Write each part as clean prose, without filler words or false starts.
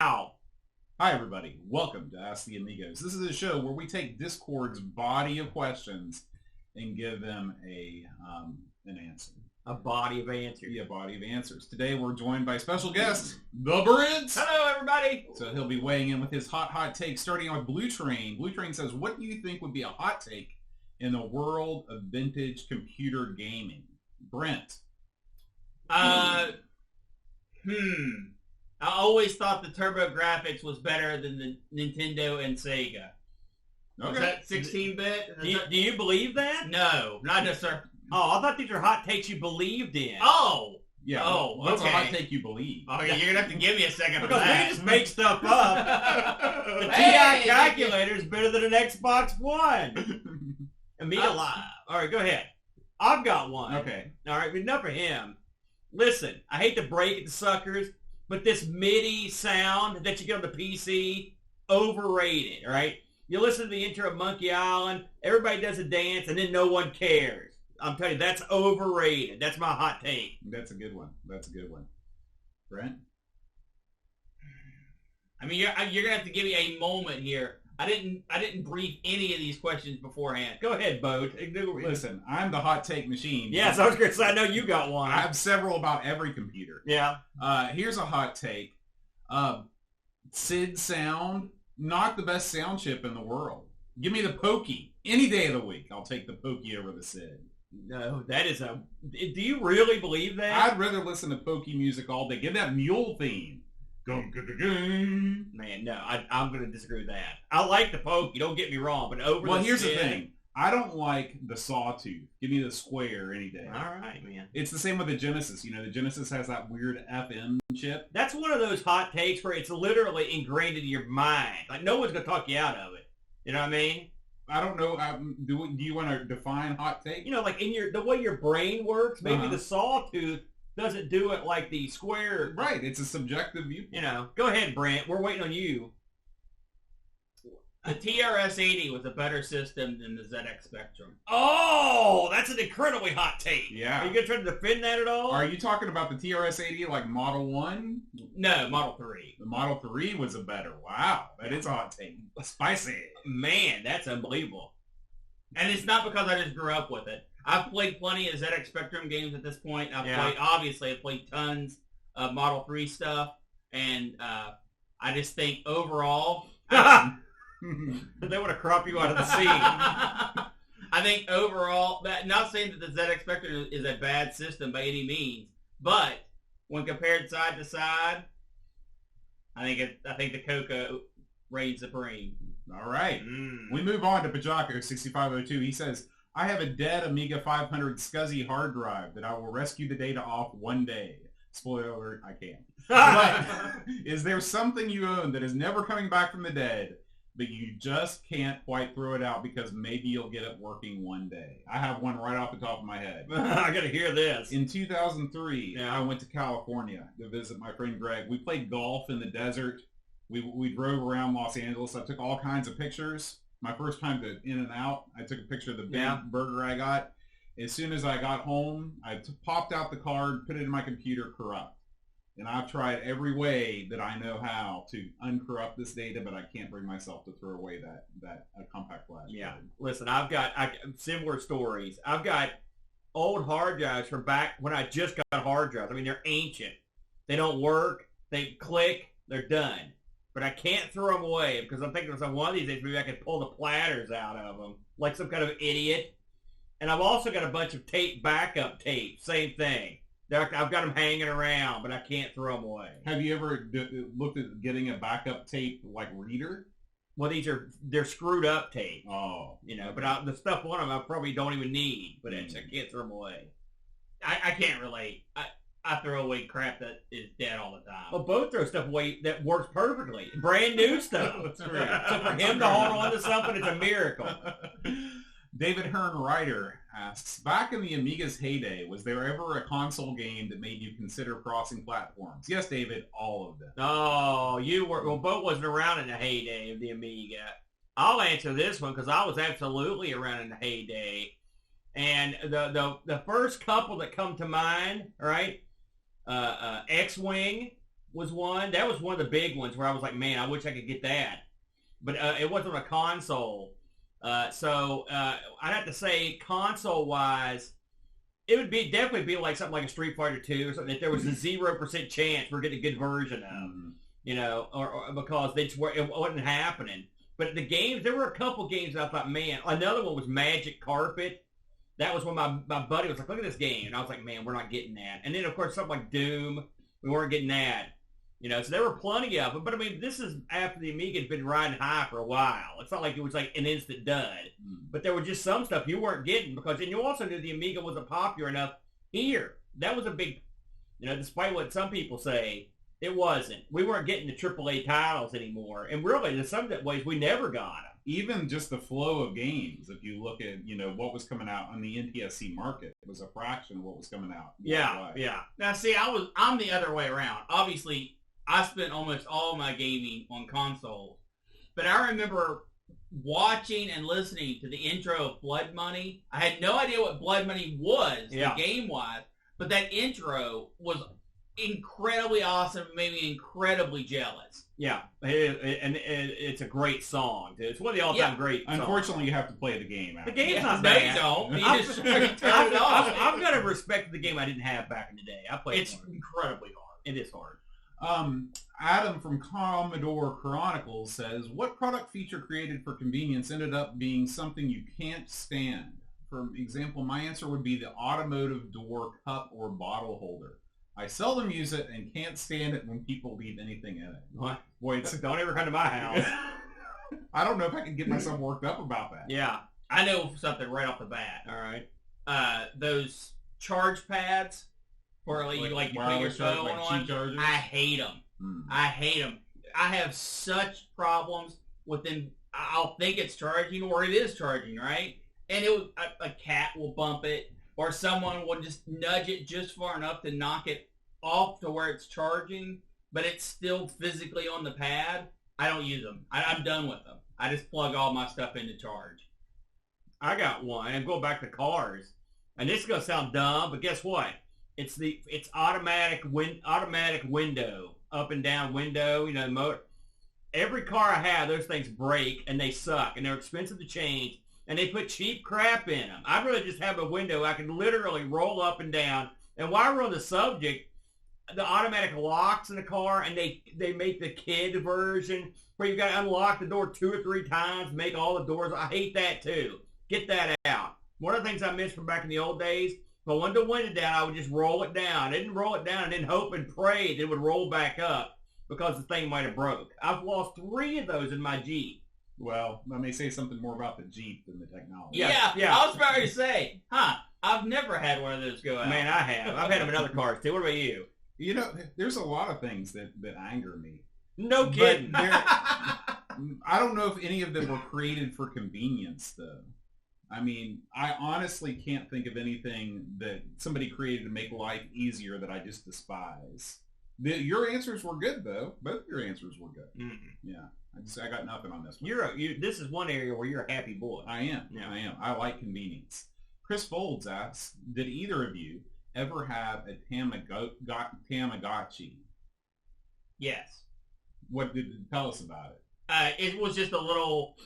Ow. Hi, everybody. Welcome to Ask the Amigos. This is a show where we take Discord's body of questions and give them an answer. A body of answers. Yeah, a body of answers. Today we're joined by special guest, the Brent. Hello, everybody. So he'll be weighing in with his hot take, starting on Blue Train. Blue Train says, what do you think would be a hot take in the world of vintage computer gaming? Brent. I always thought the TurboGrafx was better than the Nintendo and Sega. Okay. Was that 16-bit? Do you believe that? No, not necessarily. Oh, I thought these were hot takes you believed in. Oh! Yeah. Oh, what's okay. a hot take you believe? Oh, you're going to have to give me a second for Because we that. can just make stuff up. The Hey, TI calculator is better than an Xbox One. Amiga Live. All right, go ahead. I've got one. Okay. All right, but enough for him. Listen, I hate to break it to suckers, but this MIDI sound that you get on the PC, overrated, all right? You listen to the intro of Monkey Island, everybody does a dance, and then no one cares. I'm telling you, that's overrated. That's my hot take. That's a good one. That's a good one. Brent? I mean, you're going to have to give me a moment here. I didn't brief any of these questions beforehand. Go ahead, Bo. Listen, I'm the hot take machine. Yes, I was going to say, I know you got one. I have several about every computer. Yeah. Here's a hot take. SID sound, not the best sound chip in the world. Give me the Pokey. Any day of the week, I'll take the Pokey over the SID. No, that is a... Do you really believe that? I'd rather listen to Pokey music all day. Give that mule theme. Gum, gum, gum, gum. Man, no, I'm going to disagree with that. I like the Pokey, don't get me wrong, but over Well, the here's the SID- thing. I don't like the Sawtooth. Give me the Square any day. All right, man. It's the same with the Genesis. You know, the Genesis has that weird FM chip. That's one of those hot takes where it's literally ingrained into your mind. Like, no one's going to talk you out of it. You know what I mean? I don't know. Do you want to define hot take? You know, like the way your brain works, maybe Uh-huh. the Sawtooth doesn't do it like the Square. Right. It's a subjective view. You know, go ahead, Brent. We're waiting on you. The TRS-80 was a better system than the ZX Spectrum. Oh, that's an incredibly hot take. Yeah. Are you going to try to defend that at all? Are you talking about the TRS-80 like Model 1? No, Model 3. The Model 3 was a better. Wow. That is a hot take. Spicy. Man, that's unbelievable. And it's not because I just grew up with it. I've played plenty of ZX Spectrum games at this point. I've played tons of Model 3 stuff. And I just think overall... They want to crop you out of the scene. I think overall, not saying that the ZX Spectrum is a bad system by any means, but when compared side to side, I think the Coco reigns supreme. All right. We move on to Pajako 6502. He says, I have a dead Amiga 500 SCSI hard drive that I will rescue the data off one day. Spoiler alert, I can't. But is there something you own that is never coming back from the dead, but you just can't quite throw it out because maybe you'll get it working one day? I have one right off the top of my head. I got to hear this. In 2003, I went to California to visit my friend Greg. We played golf in the desert. We drove around Los Angeles. I took all kinds of pictures. My first time to In-N-Out, I took a picture of the big burger I got. As soon as I got home, I popped out the card, put it in my computer, corrupt. And I've tried every way that I know how to uncorrupt this data, but I can't bring myself to throw away that compact flash. Yeah. card. Listen, I've got similar stories. I've got old hard drives from back when I just got hard drives. I mean, they're ancient. They don't work. They click. They're done. But I can't throw them away because I'm thinking one of these days maybe I could pull the platters out of them like some kind of idiot. And I've also got a bunch of backup tapes. Same thing. I've got them hanging around, but I can't throw them away. Have you ever looked at getting a backup tape like reader? Well, they're screwed up tapes. Oh. You know, but the stuff on them I probably don't even need, but I can't throw them away. I can't relate. I throw away crap that is dead all the time. Well, both throw stuff away that works perfectly. Brand new stuff. That's right. So for him to hold on to something, it's a miracle. David Hearn Ryder asks, back in the Amiga's heyday, was there ever a console game that made you consider crossing platforms? Yes, David, all of them. Oh, Bo wasn't around in the heyday of the Amiga. I'll answer this one because I was absolutely around in the heyday. And the first couple that come to mind, all right, X-Wing was one. That was one of the big ones where I was like, man, I wish I could get that. But it wasn't a console. So I'd have to say console-wise, it would definitely be like something like a Street Fighter 2 or something that there was a 0% chance we're getting a good version of. You know, or because it wasn't happening. But the games, there were a couple games that I thought, man, another one was Magic Carpet. That was when my buddy was like, look at this game. And I was like, man, we're not getting that. And then, of course, something like Doom, we weren't getting that. You know, so there were plenty of them. But, I mean, this is after the Amiga had been riding high for a while. It's not like it was like an instant dud. But there were just some stuff you weren't getting because, and you also knew the Amiga wasn't popular enough here. That was a big, you know, despite what some people say, it wasn't. We weren't getting the AAA titles anymore. And really, in some ways, we never got them. Even just the flow of games, if you look at, you know, what was coming out on the NTSC market, it was a fraction of what was coming out. Yeah. Now, see, I'm the other way around. Obviously, I spent almost all my gaming on consoles. But I remember watching and listening to the intro of Blood Money. I had no idea what Blood Money was, game-wise, but that intro was incredibly awesome, made me incredibly jealous. Yeah, and it's a great song, dude. It's one of the all-time great songs. Unfortunately, you have to play the game. The game's not no, bad. You don't. You just turn it off. I've got to respect the game I didn't have back in the day. I played. It's incredibly hard. It is hard. Adam from Commodore Chronicles says, what product feature created for convenience ended up being something you can't stand? For example, my answer would be the automotive door cup or bottle holder. I seldom use it and can't stand it when people leave anything in it. What? Boy, don't ever come to my house. I don't know if I can get myself worked up about that. Yeah. I know something right off the bat. All right. Those charge pads where you put your phone on. I hate them. I hate them. I have such problems with them. I'll think it's charging or it is charging, right? And a cat will bump it. Or someone will just nudge it just far enough to knock it off to where it's charging, but it's still physically on the pad. I don't use them. I'm done with them. I just plug all my stuff into charge. I got one. And go back to cars. And this is going to sound dumb, but guess what? It's automatic window, up and down window, you know, motor. Every car I have, those things break and they suck and they're expensive to change. And they put cheap crap in them. I'd rather just have a window I can literally roll up and down. And while we're on the subject, the automatic locks in the car, and they make the kid version where you got to unlock the door 2 or 3 times, make all the doors. I hate that too. Get that out. One of the things I missed from back in the old days, if I wanted the window down, I would just roll it down. I didn't roll it down and then hope and pray that it would roll back up because the thing might have broke. I've lost 3 of those in my Jeep. Well, let me say something more about the Jeep than the technology. Yeah. I was about to say, I've never had one of those go out. Man, I have. I've had them in other cars too. What about you? You know, there's a lot of things that anger me. No kidding. I don't know if any of them were created for convenience, though. I mean, I honestly can't think of anything that somebody created to make life easier that I just despise. Your answers were good, though. Both of your answers were good. Mm-hmm. Yeah. I got nothing on this one. This is one area where you're a happy boy. I am. Yeah. I am. I like convenience. Chris Folds asks, did either of you ever have a Tamagotchi? Yes. What did it tell us about it? It was just a little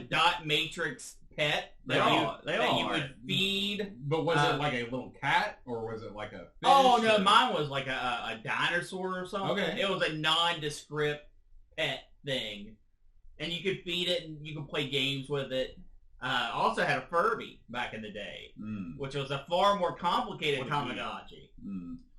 dot matrix pet that you would feed. But was it like a little cat or was it like a fish? Oh, no, mine was like a dinosaur or something. Okay. It was a nondescript pet thing. And you could feed it and you could play games with it. I also had a Furby back in the day, which was a far more complicated Tamagotchi.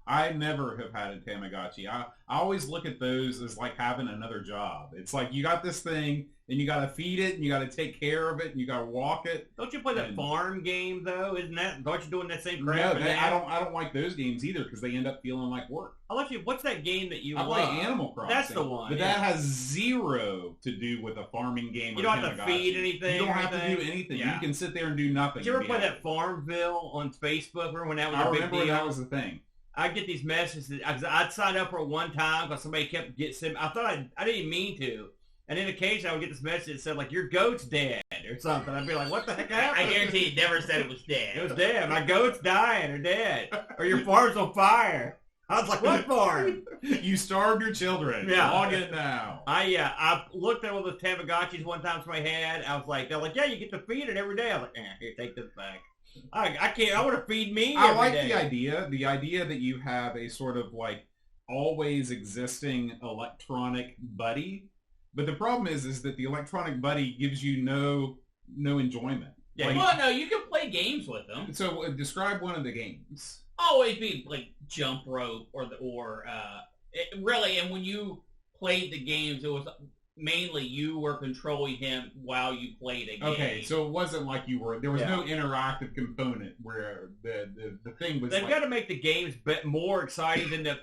I never have had a Tamagotchi. I always look at those as like having another job. It's like you got this thing and you got to feed it and you got to take care of it and you got to walk it. Don't you play that farm game though? Don't you doing that same No, crap? I don't like those games either because they end up feeling like work. What's that game that you I love? play Animal Crossing. That's the one. But that has zero to do with a farming game. You don't have to feed anything. You don't have to do anything. Yeah. You can sit there and do nothing. Did you ever play that Farmville on Facebook? Remember when that was a big deal? I remember when that was the thing. I'd get these messages. I'd sign up for it one time because somebody kept getting. I thought I didn't even mean to. And then occasionally I would get this message that said, like, your goat's dead or something. I'd be like, what the heck happened? I guarantee it never said it was dead. It was dead. My goat's dying or dead. Or your farm's on fire. I was like, what farm? You starved your children. Yeah. Log in now. I looked at one of those Tamagotchis one time for my head. I was like, they're like, yeah, you get to feed it every day. I was like, here, take this back. I can't. I want to feed me. I every like day. the idea that you have a sort of like always existing electronic buddy. But the problem is that the electronic buddy gives you no enjoyment. Yeah. Like, Well, no, you can play games with them. so describe one of the games. Always be like jump rope really. And when you played the games, it was mainly you were controlling him while you played a game. Okay, so it wasn't like there was Yeah. no interactive component where the thing was. They've like, got to make the games more exciting than the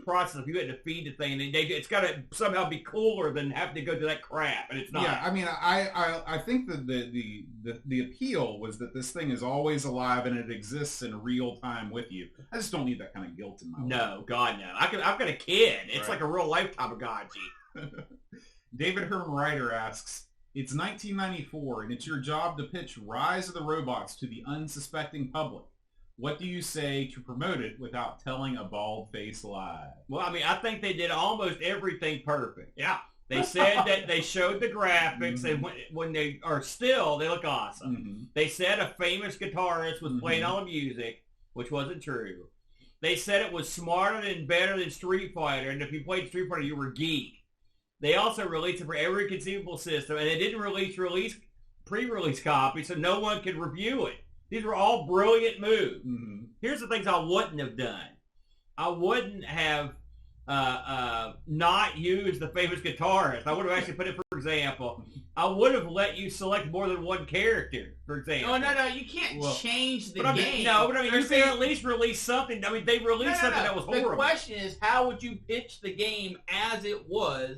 process of you had to feed the thing. And it's got to somehow be cooler than having to go through that crap, and it's not. Yeah, I mean, I think that the appeal was that this thing is always alive and it exists in real time with you. I just don't need that kind of guilt in my life. No, God, no. I've got a kid. It's Right. like a real life Tamagotchi. David Herm Ryder asks, it's 1994 and it's your job to pitch Rise of the Robots to the unsuspecting public. What do you say to promote it without telling a bald-faced lie? Well, I mean, I think they did almost everything perfect. Yeah. They said that they showed the graphics, and when they are still, they look awesome. Mm-hmm. They said a famous guitarist was playing all the music, which wasn't true. They said it was smarter and better than Street Fighter, and if you played Street Fighter, you were a geek. They also released it for every conceivable system, and they didn't release pre-release copies, so no one could review it. These were all brilliant moves. Mm-hmm. Here's the things I wouldn't have done. I wouldn't have not used the famous guitarist. I would have actually put it, for example, I would have let you select more than one character, for example. No, you can't change the But game. you They're can saying- at least release something. I mean, they released something that was horrible. The question is, how would you pitch the game as it was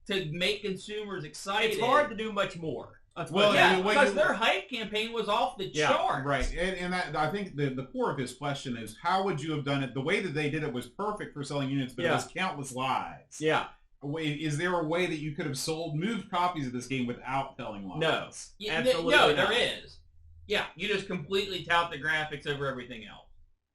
to make consumers excited? It's hard to do much more. Well, Yeah, I mean, because their hype campaign was off the charts. Right, and that, I think the core of his question is, how would you have done it? The way that they did it was perfect for selling units, but it was countless lies. Yeah. Is there a way that you could have moved copies of this game without telling lies? No. Yeah, Absolutely no, not. there is. Yeah, you just completely tout the graphics over everything else.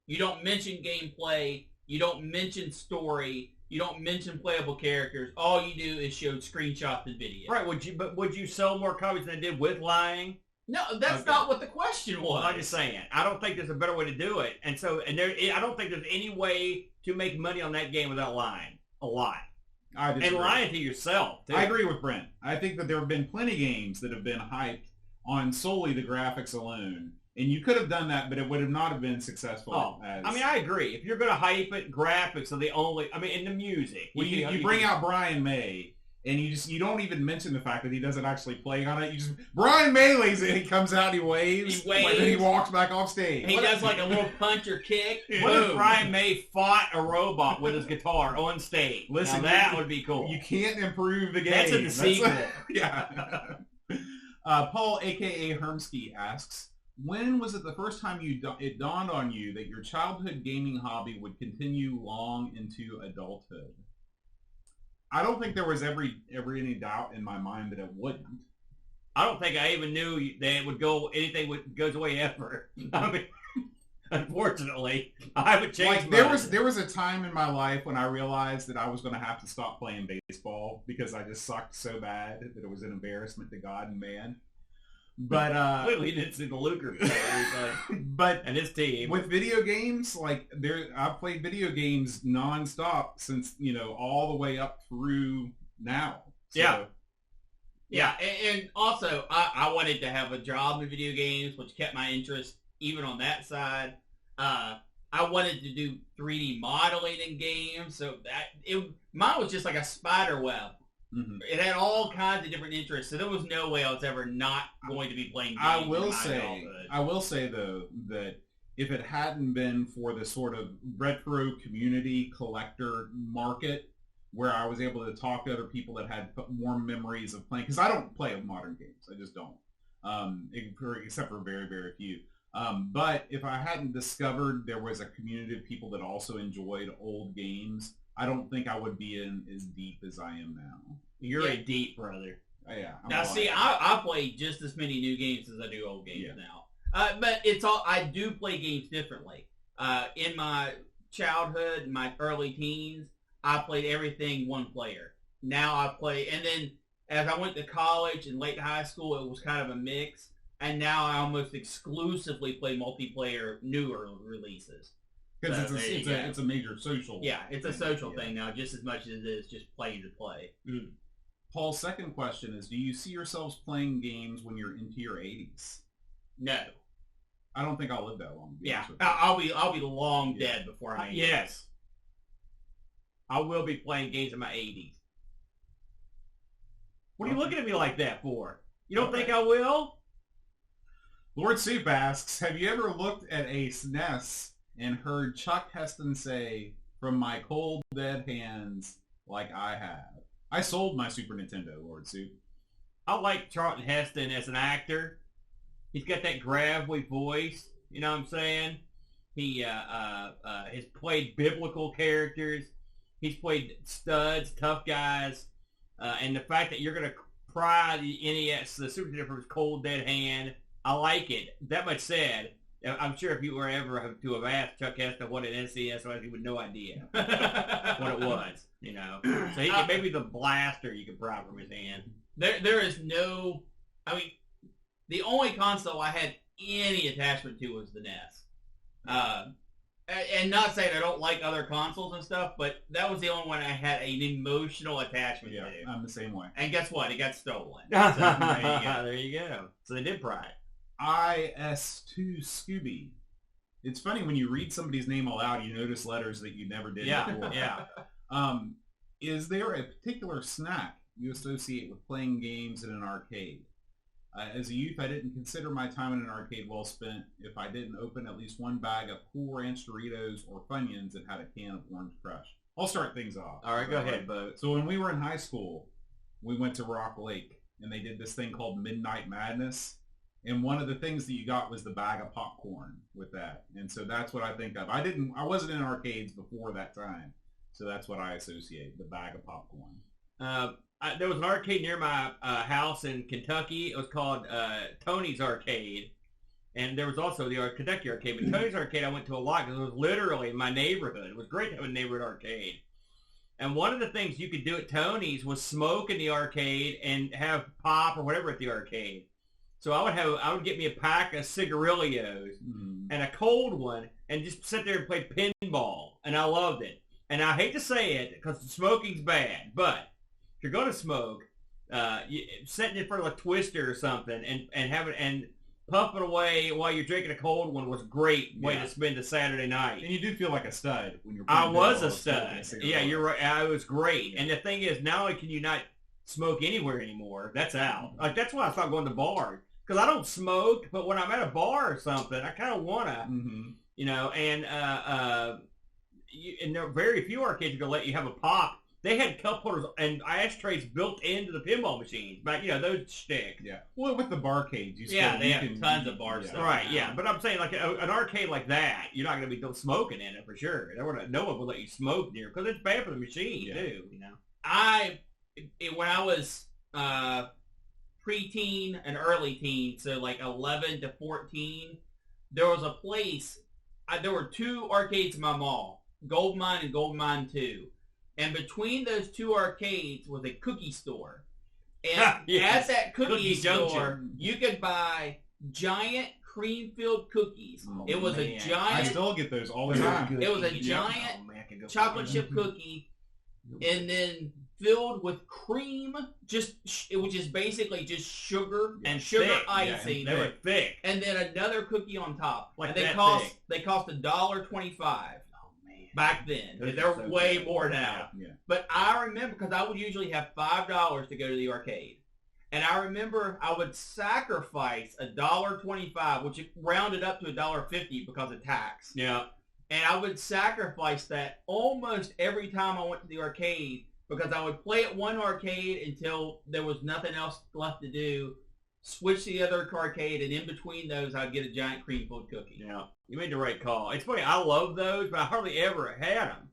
You don't mention gameplay. You don't mention story. You don't mention playable characters. All you do is show screenshots and videos. Right. Would you sell more copies than they did with lying? No, that's not what the question was. I'm just saying. I don't think there's a better way to do it. And so, I don't think there's any way to make money on that game without lying. A lot. And lying to yourself, too. I agree with Brent. I think that there have been plenty of games that have been hyped on solely the graphics alone. And you could have done that, but it would have not have been successful. I mean, I agree. If you're going to hype it, graphics are the only... I mean, in the music. Well, you bring out Brian May, and you don't even mention the fact that he doesn't actually play on it. You just... Brian May lays it, he comes out, he waves, and then he walks back off stage. He does like a little punch or kick. What if Brian May fought a robot with his guitar on stage? Listen, now, that would be cool. You can't improve the game. That's in the sequel. Yeah. Paul, a.k.a. Hermsky, asks, when was it the first time it dawned on you that your childhood gaming hobby would continue long into adulthood? I don't think there was ever any doubt in my mind that it wouldn't. I don't think I even knew that it would goes away ever. I mean, unfortunately, I haven't changed. Like there was a time in my life when I realized that I was going to have to stop playing baseball because I just sucked so bad that it was an embarrassment to God and man. But clearly, he didn't see the Luger but and his team with video games. Like I've played video games nonstop since all the way up through now. So, Yeah, and also I wanted to have a job in video games, which kept my interest even on that side. I wanted to do 3D modeling in games, so mine was just like a spider web. Mm-hmm. It had all kinds of different interests, so there was no way I was ever not going to be playing games. I will say though that if it hadn't been for the sort of retro community collector market where I was able to talk to other people that had more memories of playing, because I don't play modern games, I just don't, except for very, very few. But if I hadn't discovered there was a community of people that also enjoyed old games, I don't think I would be in as deep as I am now. You're a deep brother. Yeah. Now, see, I play just as many new games as I do old games now. But it's all I do play games differently. In my childhood, my early teens, I played everything one player. Now I play, and then as I went to college and late high school, it was kind of a mix. And now I almost exclusively play multiplayer newer releases. Because it's a major social. Yeah, it's a social thing now, just as much as it is just play to play. Mm. Paul's second question is: do you see yourselves playing games when you're into your 80s? No. I don't think I'll live that long. Yeah, I'll be long dead before I'm 80. Yes. I will be playing games in my 80s. What are you looking at me like that for? You don't think I will? Lord Soup asks, have you ever looked at a SNES and heard Chuck Heston say, "From my cold dead hands," like I have? I sold my Super Nintendo, Lord Soup. I like Charlton Heston as an actor. He's got that gravelly voice, you know what I'm saying? He has played biblical characters. He's played studs, tough guys. And the fact that you're going to pry the NES, the Super Nintendo, from his cold dead hand, I like it. That much said, I'm sure if you were ever to have asked Chuck Heston what an NCS was, he would no idea what it was, you know. So he maybe the blaster you could pry from his hand. There is no, I mean, the only console I had any attachment to was the NES. And not saying I don't like other consoles and stuff, but that was the only one I had an emotional attachment to. I'm the same way. And guess what? It got stolen. So, there you go. So they did pry it. IS2 Scooby. It's funny when you read somebody's name aloud, you notice letters that you never did before. Yeah. Is there a particular snack you associate with playing games in an arcade? As a youth, I didn't consider my time in an arcade well spent if I didn't open at least one bag of Cool Ranch Doritos or Funyuns and had a can of Orange Crush. I'll start things off. All right, go ahead, Bo. So when we were in high school, we went to Rock Lake, and they did this thing called Midnight Madness. And one of the things that you got was the bag of popcorn with that. And so that's what I think of. I wasn't in arcades before that time. So that's what I associate, the bag of popcorn. There was an arcade near my house in Kentucky. It was called Tony's Arcade. And there was also the Kentucky Arcade. But Tony's Arcade I went to a lot because it was literally in my neighborhood. It was great to have a neighborhood arcade. And one of the things you could do at Tony's was smoke in the arcade and have pop or whatever at the arcade. So I would get me a pack of cigarillos and a cold one and just sit there and play pinball. And I loved it. And I hate to say it because smoking's bad, but if you're going to smoke, sitting in front of a Twister or something and having and puffing away while you're drinking a cold one was a great way to spend a Saturday night. And you do feel like a stud when you're. I was a stud. Yeah, you're right. I was great. And the thing is, not only can you not smoke anywhere anymore, that's out. Like that's why I stopped going to bars because I don't smoke. But when I'm at a bar or something, I kind of wanna, you know. And and there are very few arcades are gonna let you have a pop. They had cup holders and ashtrays built into the pinball machines, but you know those stick. Yeah. Well, with the barcades, they have tons of bar stuff. Right. Yeah, but I'm saying like an arcade like that, you're not going to be smoking in it for sure. No one would let you smoke near because it's bad for the machine too. You know. When I was preteen and early teen, so like 11 to 14, there was a place. There were two arcades in my mall, Gold Mine and Gold Mine 2. And between those two arcades was a cookie store. And at that cookie store, you could buy giant cream-filled cookies. Oh, it was a giant... I still get those all the time. It was a giant chocolate chip cookie and then filled with cream. It was just basically just sugar and sugar icing. They were thick. And then another cookie on top. Like and they cost $1.25. Back then. They're way more now. Yeah. But I remember, because I would usually have $5 to go to the arcade. And I remember I would sacrifice $1.25, which rounded up to $1.50 because of tax. Yeah. And I would sacrifice that almost every time I went to the arcade because I would play at one arcade until there was nothing else left to do, switch to the other arcade, and in between those, I'd get a giant cream-filled cookie. Yeah, you made the right call. It's funny, I love those, but I hardly ever had them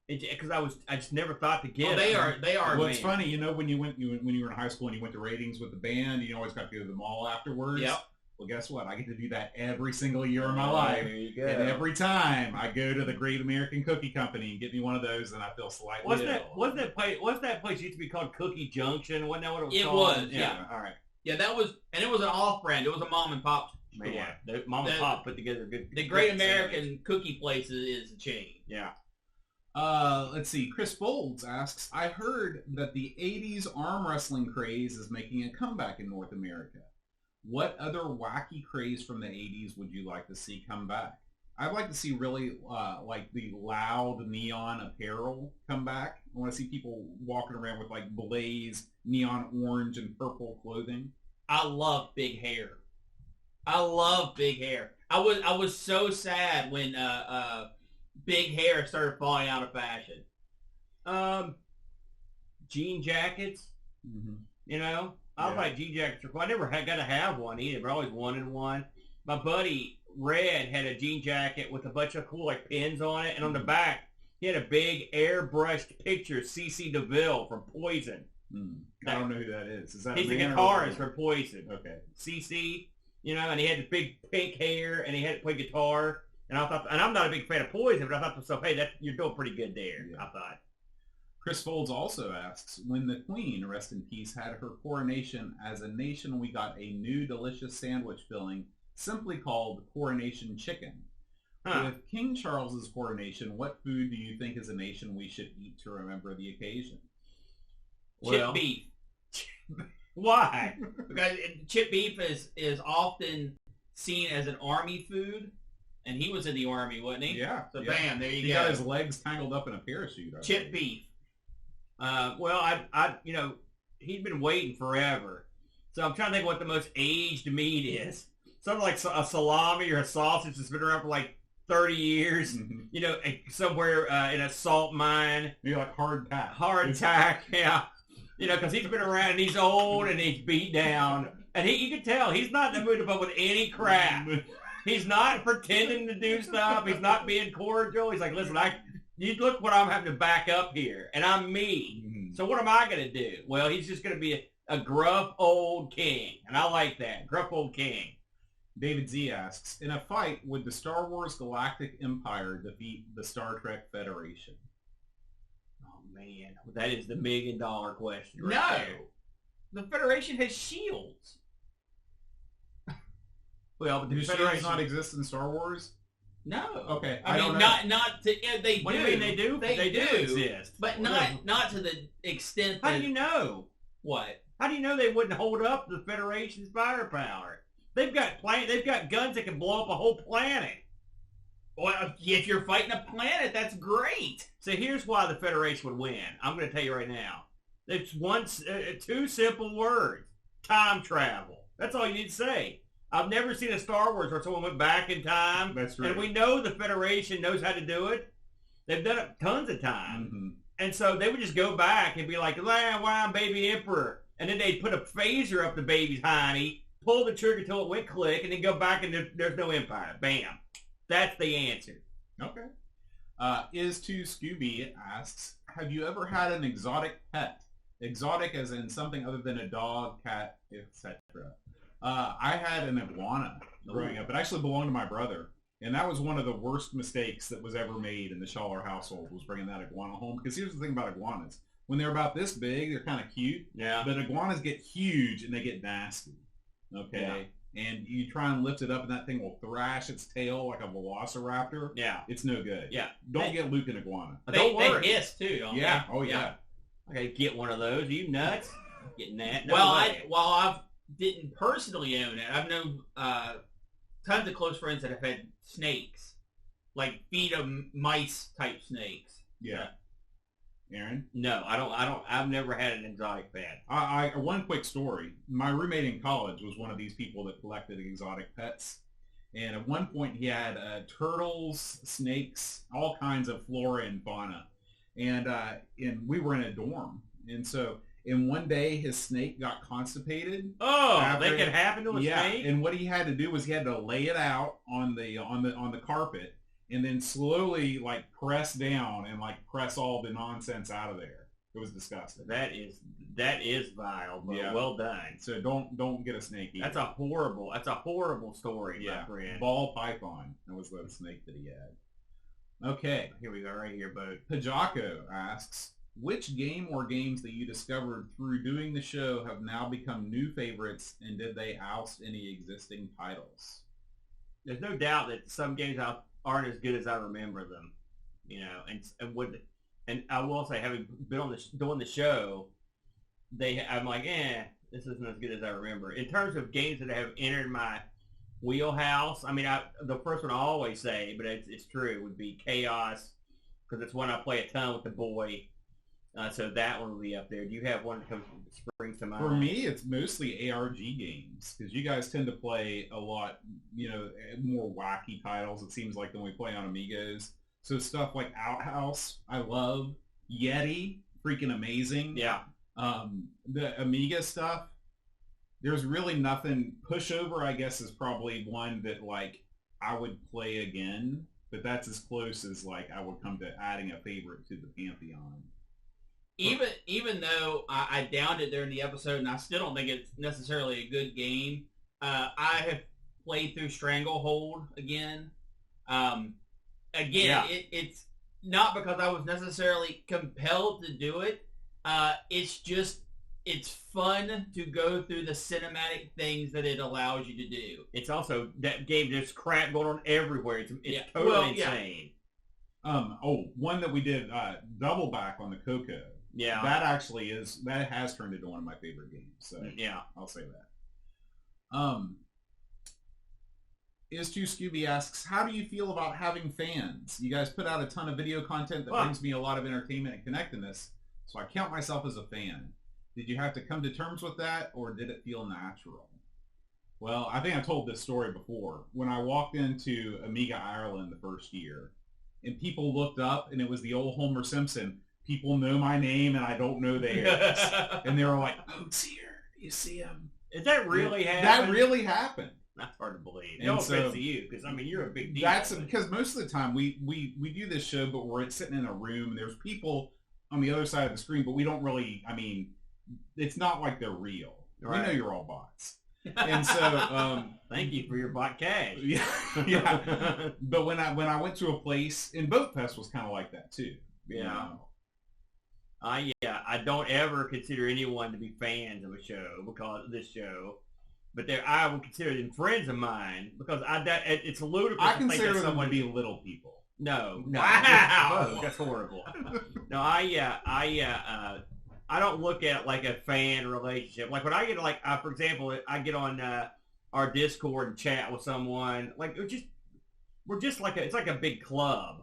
because I just never thought to get them. They are. Well, it's funny, you know, when you were in high school and you went to ratings with the band, you always got to go to the mall afterwards. Yep. Well, guess what? I get to do that every single year of my life. There you go. And every time I go to the Great American Cookie Company and get me one of those, and I feel slightly ill. Wasn't that place used to be called Cookie Junction? Wasn't that what it was It called? was, yeah. All right. Yeah, that was, and it was an off-brand. It was a mom and pop store. Man, the mom and pop put together a good. The Great American Cookie Place is a chain. Yeah. Let's see. Chris Folds asks, I heard that the 80s arm wrestling craze is making a comeback in North America. What other wacky craze from the 80s would you like to see come back? I'd like to see really like the loud neon apparel come back. I want to see people walking around with like blaze, neon orange, and purple clothing. I love big hair. I love big hair. I was so sad when big hair started falling out of fashion. Jean jackets. Mm-hmm. You know, I like jean jackets. I never got to have one either, but I always wanted one. My buddy Red had a jean jacket with a bunch of cool like pins on it, and on the back he had a big airbrushed picture of CeCe DeVille from Poison. I don't know who that is. Is that he's a a man guitarist for Poison? Okay. CeCe, you know, and he had the big pink hair, and he had to play guitar. And I thought, and I'm not a big fan of Poison, but I thought to myself, hey, you're doing pretty good there. Yeah. I thought. Chris Folds also asks, when the Queen, rest in peace, had her coronation, as a nation we got a new delicious sandwich filling simply called Coronation Chicken. With King Charles's coronation, what food do you think as a nation we should eat to remember the occasion? Chip beef. Why? Because chip beef is often seen as an army food, and he was in the army, wasn't he? Yeah. So bam, there you go. He got his legs tangled up in a parachute. Chip beef. Well, I you know, he'd been waiting forever, so I'm trying to think what the most aged meat is. Something like a salami or a sausage that's been around for like 30 years. Mm-hmm. You know, somewhere in a salt mine. Maybe like hardtack. Hardtack, yeah. You know, because he's been around and he's old and he's beat down, and you can tell he's not in the mood to put up with any crap. He's not pretending to do stuff. He's not being cordial. He's like, listen, you look what I'm having to back up here, and I'm me. Mm-hmm. So what am I going to do? Well, he's just going to be a gruff old king, and I like that. Gruff old king. David Z asks, in a fight, would the Star Wars Galactic Empire defeat the Star Trek Federation? Oh, man. That is the $1 million question right No. there. The Federation has shields. Well, but do shields not exist in Star Wars? No. Okay. I mean, not to. Yeah, they what do. What do you mean they do? They do exist, but not to the extent. How do you know? What? How do you know they wouldn't hold up the Federation's firepower? They've got guns that can blow up a whole planet. Well, if you're fighting a planet, that's great. So here's why the Federation would win. I'm going to tell you right now. It's two simple words: time travel. That's all you need to say. I've never seen a Star Wars where someone went back in time. That's right. And we know the Federation knows how to do it. They've done it tons of times. Mm-hmm. And so they would just go back and be like, "Wow, baby emperor." And then they'd put a phaser up the baby's hiney, pull the trigger till it went click, and then go back and there's no empire. Bam. That's the answer. Okay. Is2 Scooby asks, have you ever had an exotic pet? Exotic as in something other than a dog, cat, etc. I had an iguana growing up. It actually belonged to my brother. And that was one of the worst mistakes that was ever made in the Schaller household, was bringing that iguana home. Because here's the thing about iguanas. When they're about this big, they're kind of cute. Yeah. But iguanas get huge and they get nasty. Okay? Yeah. And you try and lift it up and that thing will thrash its tail like a velociraptor. Yeah. It's no good. Yeah. Don't get Luke an iguana. Don't worry. They hiss too, don't yeah. they? Oh, yeah. I gotta get one of those. Are you nuts? Getting that? No well, way. I didn't personally own it. I've known tons of close friends that have had snakes, like feed of mice type snakes. Yeah. Aaron? No, I don't. I've never had an exotic pet. One quick story. My roommate in college was one of these people that collected exotic pets. And at one point he had turtles, snakes, all kinds of flora and fauna. And we were in a dorm. And so one day his snake got constipated. Oh, that can happen to a snake? Yeah, and what he had to do was he had to lay it out on the carpet, and then slowly like press down and like press all the nonsense out of there. It was disgusting. That is vile, but well done. So don't get a snake either. That's a horrible story, my friend. Ball python. That was the snake that he had. Okay. Here we go, right here, Bo. Pajako asks, which game or games that you discovered through doing the show have now become new favorites, and did they oust any existing titles? There's no doubt that some games aren't as good as I remember them, and I will say, having been on doing the show, I'm like, this isn't as good as I remember. In terms of games that have entered my wheelhouse, I mean, the first one I always say, but it's true, would be Chaos, because it's one I play a ton with the boy. So that one will be up there. Do you have one that springs to mind? For me, it's mostly ARG games, because you guys tend to play a lot, more wacky titles, it seems like, than we play on Amigos. So stuff like Outhouse, I love. Yeti, freaking amazing. Yeah. The Amiga stuff, there's really nothing. Pushover, I guess, is probably one that, like, I would play again, but that's as close as, like, I would come to adding a favorite to the Pantheon. Even though I downed it during the episode, and I still don't think it's necessarily a good game, I have played through Stranglehold again. It's not because I was necessarily compelled to do it. It's fun to go through the cinematic things that it allows you to do. It's also, that game, there's crap going on everywhere. It's totally insane. One that we did, Double Back on the Coco. Yeah. That has turned into one of my favorite games. So yeah, I'll say that. Is2Scooby asks, how do you feel about having fans? You guys put out a ton of video content that brings me a lot of entertainment and connectedness, so I count myself as a fan. Did you have to come to terms with that, or did it feel natural? Well, I think I told this story before. When I walked into Amiga Ireland the first year, and people looked up, and it was the old Homer Simpson, people know my name, and I don't know theirs. And they were like, Pope's here. Do you see him? Is that really happened? That really happened. That's hard to believe. No offense to you, because, I mean, you're a big deal. That's because most of the time we do this show, but we're sitting in a room, and there's people on the other side of the screen, but we don't really, I mean, it's not like they're real. Right. We know you're all bots. And so, thank you for your bot cash. Yeah. But when I went to a place, and Boat Fest was kind of like that too. Yeah. I don't ever consider anyone to be fans of a show because of this show, but I would consider them friends of mine because it's ludicrous. I consider them to be little people. No. Wow. That's horrible. No, I don't look at it like a fan relationship. Like when I get for example, I get on our Discord and chat with someone, like we're just like it's like a big club.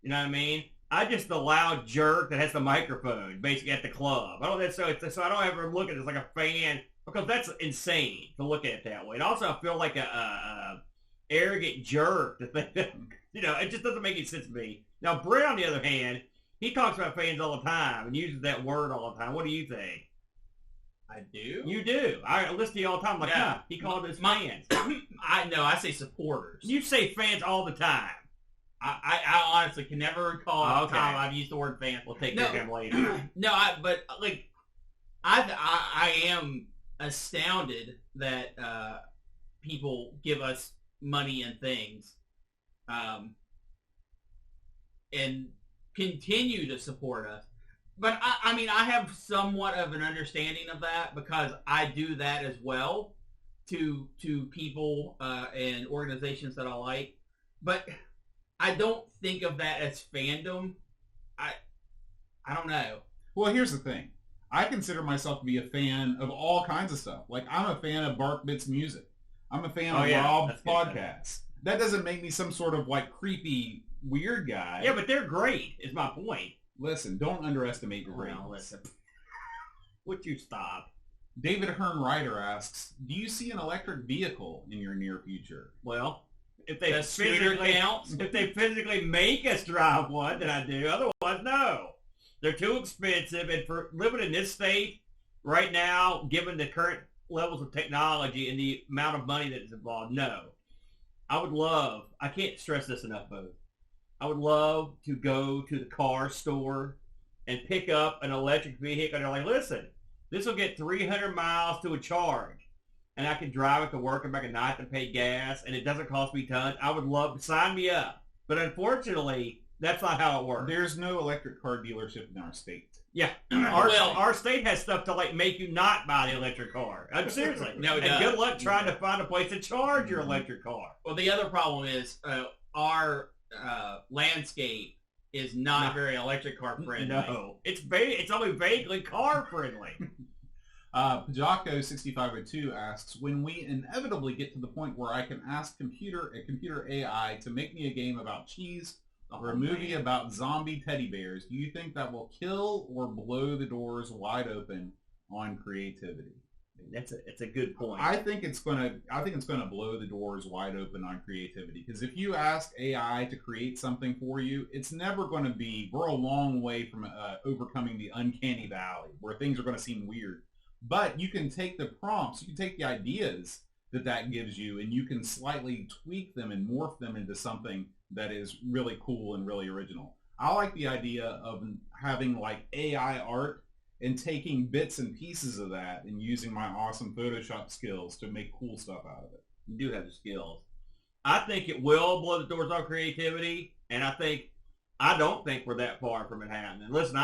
You know what I mean? I'm just the loud jerk that has the microphone basically at the club. I don't so I don't ever look at it as like a fan because that's insane to look at it that way. And also I feel like a arrogant jerk to think that, it just doesn't make any sense to me. Now Brett, on the other hand, he talks about fans all the time and uses that word all the time. What do you think? I do. You do. I listen to you all the time. Like, he called us fans. I say supporters. You say fans all the time. I honestly can never recall a time I've used the word fan. We'll take care of him later. No, I am astounded that people give us money and things, and continue to support us. But I mean, I have somewhat of an understanding of that because I do that as well to people and organizations that I like. But I don't think of that as fandom. I don't know. Well, here's the thing. I consider myself to be a fan of all kinds of stuff. Like, I'm a fan of BarkBit's music. I'm a fan of Rob's podcasts. That doesn't make me some sort of, like, creepy, weird guy. Yeah, but they're great, is my point. Listen, don't underestimate your ratings. No, listen. Would you stop? David Hearn Ryder asks, do you see an electric vehicle in your near future? Well, if they physically make us drive one, then I do. Otherwise, no. They're too expensive, and for living in this state right now, given the current levels of technology and the amount of money that is involved, no. I can't stress this enough, Bo. I would love to go to the car store and pick up an electric vehicle, and they're like, listen, this will get 300 miles to a charge, and I can drive it to work and back at night to pay gas, and it doesn't cost me tons. I would love to sign me up. But unfortunately, that's not how it works. There's no electric car dealership in our state. Yeah, our state has stuff to like make you not buy the electric car. Seriously, No, it and does. good luck trying to find a place to charge your electric car. Well, the other problem is our landscape is not very electric car friendly. No, it's only vaguely car friendly. Pajako 6502 asks, when we inevitably get to the point where I can ask a computer AI to make me a game about cheese or a movie about zombie teddy bears, do you think that will kill or blow the doors wide open on creativity? It's a good point. I think it's gonna blow the doors wide open on creativity, because if you ask AI to create something for you, it's never going to be. We're a long way from overcoming the uncanny valley where things are going to seem weird. But you can take the prompts, you can take the ideas that gives you, and you can slightly tweak them and morph them into something that is really cool and really original. I like the idea of having like AI art and taking bits and pieces of that and using my awesome Photoshop skills to make cool stuff out of it. You do have the skills. I think it will blow the doors on creativity, and I don't think we're that far from it happening. Listen,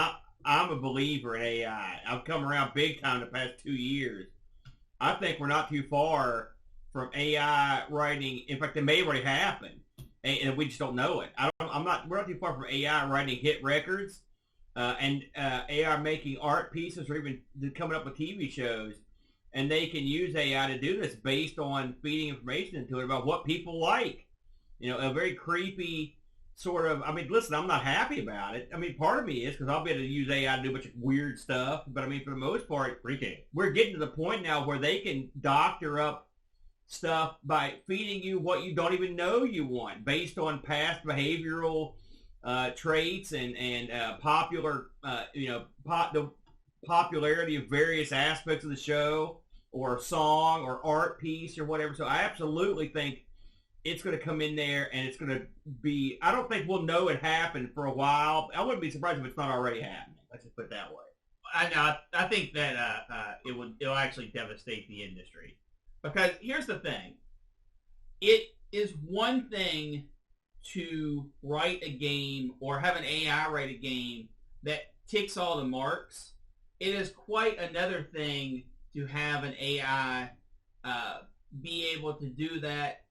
I'm a believer in AI. I've come around big time the past 2 years. I think we're not too far from AI writing. In fact, it may already happen, and we just don't know it. We're not too far from AI writing hit records, and AI making art pieces, or even coming up with TV shows. And they can use AI to do this based on feeding information into it about what people like. A very creepy sort of, listen, I'm not happy about it. Part of me is because I'll be able to use AI to do a bunch of weird stuff. But for the most part, we're getting to the point now where they can doctor up stuff by feeding you what you don't even know you want based on past behavioral traits and popular, the popularity of various aspects of the show or a song or art piece or whatever. So I absolutely think it's going to come in there, and it's going to be, I don't think we'll know it happened for a while. I wouldn't be surprised if it's not already happening. Let's just put it that way. I think that it'll actually devastate the industry. Because here's the thing. It is one thing to write a game or have an AI write a game that ticks all the marks. It is quite another thing to have an AI be able to do that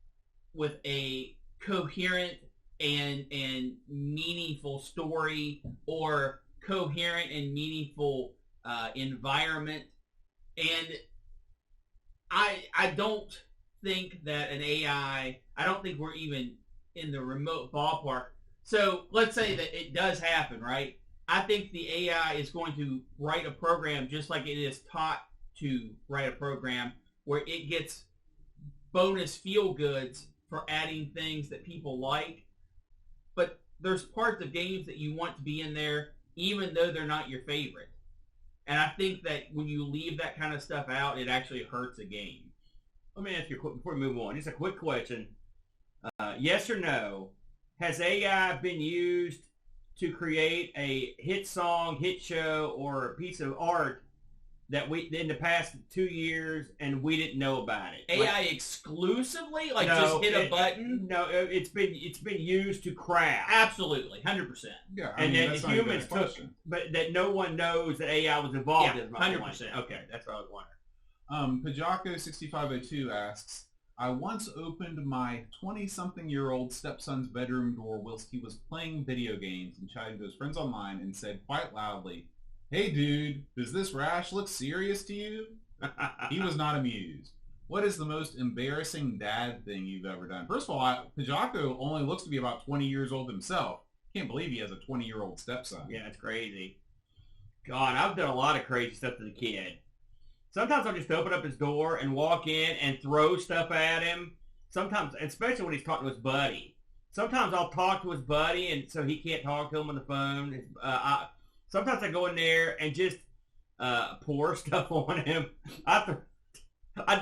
with a coherent and meaningful story or coherent and meaningful environment. And I don't think that an AI, I don't think we're even in the remote ballpark. So let's say that it does happen, right? I think the AI is going to write a program just like it is taught to write a program, where it gets bonus feel goods for adding things that people like. But there's parts of games that you want to be in there even though they're not your favorite. And I think that when you leave that kind of stuff out, it actually hurts a game. Let me ask you, before we move on, just a quick question. Yes or no, has AI been used to create a hit song, hit show, or a piece of art that we, in the past 2 years, and we didn't know about it? AI exclusively? Like just hit a button? No, it's been used to craft. Absolutely, 100%. Yeah, and then humans took, but that no one knows that AI was involved in. 100%. Okay, that's what I was wondering. Pajako 6502 asks, I once opened my 20-something-year-old stepson's bedroom door whilst he was playing video games and chatting to his friends online and said quite loudly, "Hey dude, does this rash look serious to you?" He was not amused. What is the most embarrassing dad thing you've ever done? First of all, Pajako only looks to be about 20 years old himself. Can't believe he has a 20-year-old stepson. Yeah, that's crazy. God, I've done a lot of crazy stuff to the kid. Sometimes I'll just open up his door and walk in and throw stuff at him. Sometimes, especially when he's talking to his buddy. Sometimes I'll talk to his buddy, and so he can't talk to him on the phone. Sometimes I go in there and just pour stuff on him. I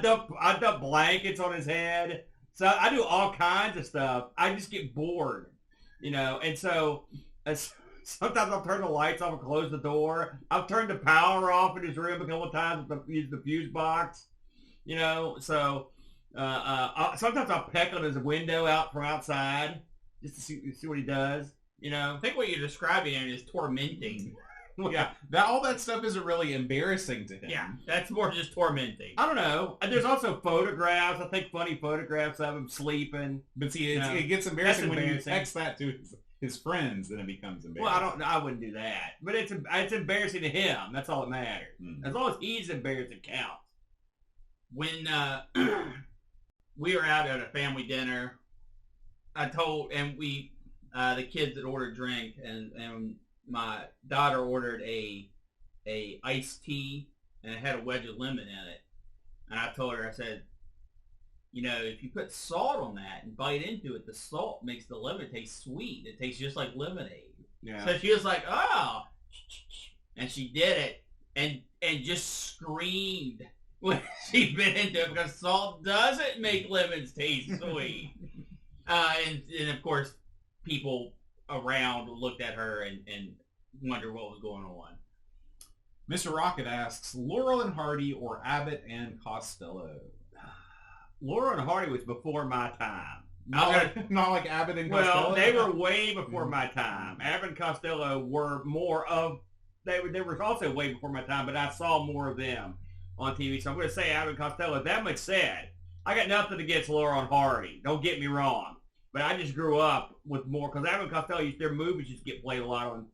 dump blankets on his head. So I do all kinds of stuff. I just get bored, and so Sometimes I'll turn the lights off and close the door. I've turned the power off in his room a couple of times with the fuse box. You know, so sometimes I'll peck on his window out from outside just to see what he does. You know, I think what you're describing is tormenting. Yeah, all that stuff isn't really embarrassing to him. Yeah, that's more just tormenting. I don't know. There's also photographs. I take funny photographs of him sleeping. But see, it gets embarrassing when you text that to his friends, then it becomes embarrassing. Well, I wouldn't do that. But it's embarrassing to him. That's all that matters. Mm. As long as he's embarrassed, it counts. When we were out at a family dinner, the kids had ordered drink, and my daughter ordered a iced tea, and it had a wedge of lemon in it. And I told her, I said, you know, if you put salt on that and bite into it, the salt makes the lemon taste sweet. It tastes just like lemonade. Yeah. So she was like, oh. And she did it and just screamed when she bit into it because salt doesn't make lemons taste sweet. And of course, people around looked at her and wondered what was going on. Mr. Rocket asks, Laurel and Hardy or Abbott and Costello? Laurel and Hardy was before my time. Not like Abbott and Costello? Well, they were way before my time. Abbott and Costello were more of... They were also way before my time, but I saw more of them on TV. So I'm going to say Abbott and Costello. That much said, I got nothing against Laurel and Hardy. Don't get me wrong. But I just grew up with more... Because Abbott and Costello, their movies just get played a lot on